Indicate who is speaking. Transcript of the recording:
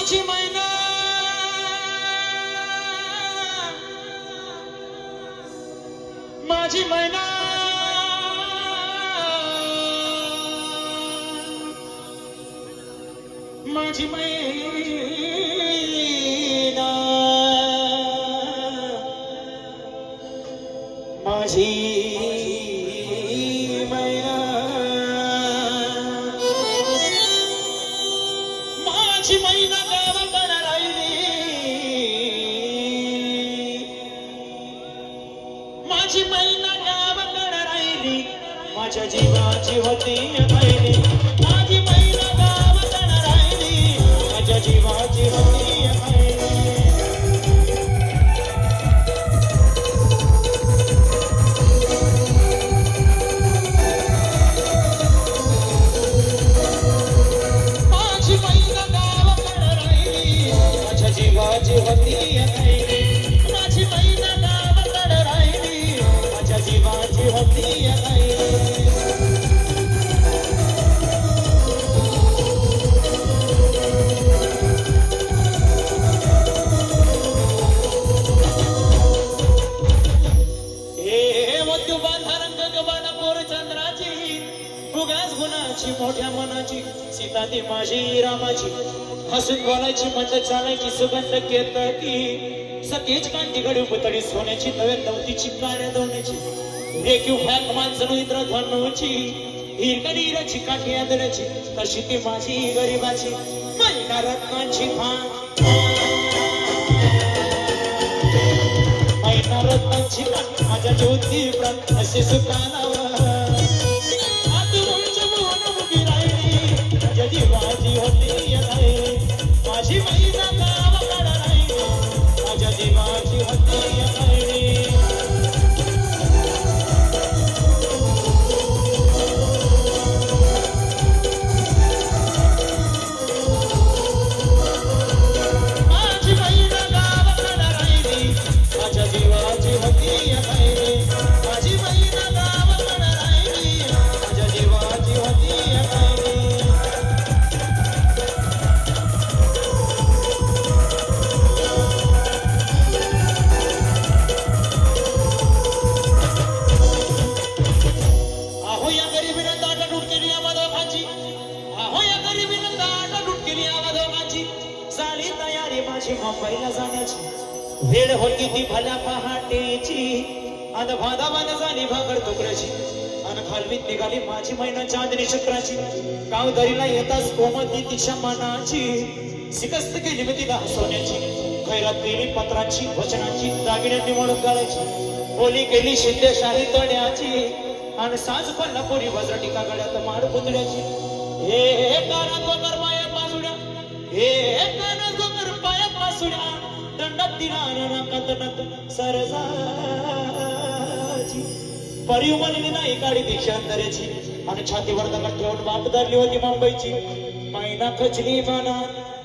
Speaker 1: माझी मैना माझी मैना माझी मैना माझी मैना माझी मैना गावाकडे राहिली माझी मैना गावाकडे राहिली माझ्या जीवाची होती राहिली माझी मैना गावाकडे राहिली माझ्या जीवाची होती जीवाची होती माझी मैना गावाकडे राहिली माझ्या जीवाची होती हे मधुबाधा रंग गबाना पोर चंद्राची उगाच गुणाची मोठ्या मनाची सीता ती माझी रामाची हसून बोलायची मंद चालायची सुगंध केतकी सतीच कांती घडी पुतळी सोन्याची नव्या नवतीची काळ्या दोन्याची रेखीव फॅक माणसं इंद्रधनुची हिरकणीराची काठी आदराची तशी ती माझी गरीबाची मैना रत्नाची मैना रत्नाची माझ्या ज्योती प्राण असे सुखानावर माझ्या जीवाची होती माझी मैना गावाकडे राहिली माझ्या जीवाची होती माझी मैना गावाकडे राहिली माझ्या जीवाची होती माझी मैना गावाकडे राहिली माझ्या जीवाची होती मुंबईला जाण्याची वेळ होती ती भल्या पहाटेची अन भादावान झाली भाकर तुकड्याची अन खालवीत निघाली माझी मैना चांदणी शुक्राची गावदरीला येताच कोमती तिच्या मनाची शिकस्त केली मी तिला सोन्याची खैरात केली पत्राची वचनाची दागिन्यांनी म्हणून गाळायची बोली केली शिंदेशाही तोड्याची आणि साज पडला पोरी वज्रटिका गळ्यात माड पुतळ्याची हे कानात वगर पाया पाजुड्या हे कानात वगर पाया पासुड्या दंडात दिला कतनत सरजाची परिव म्हणली नाही काढी दीक्षांतऱ्याची आणि छातीवर दगड ठेवून वाट धरली होती मुंबईची मैना खचली मनात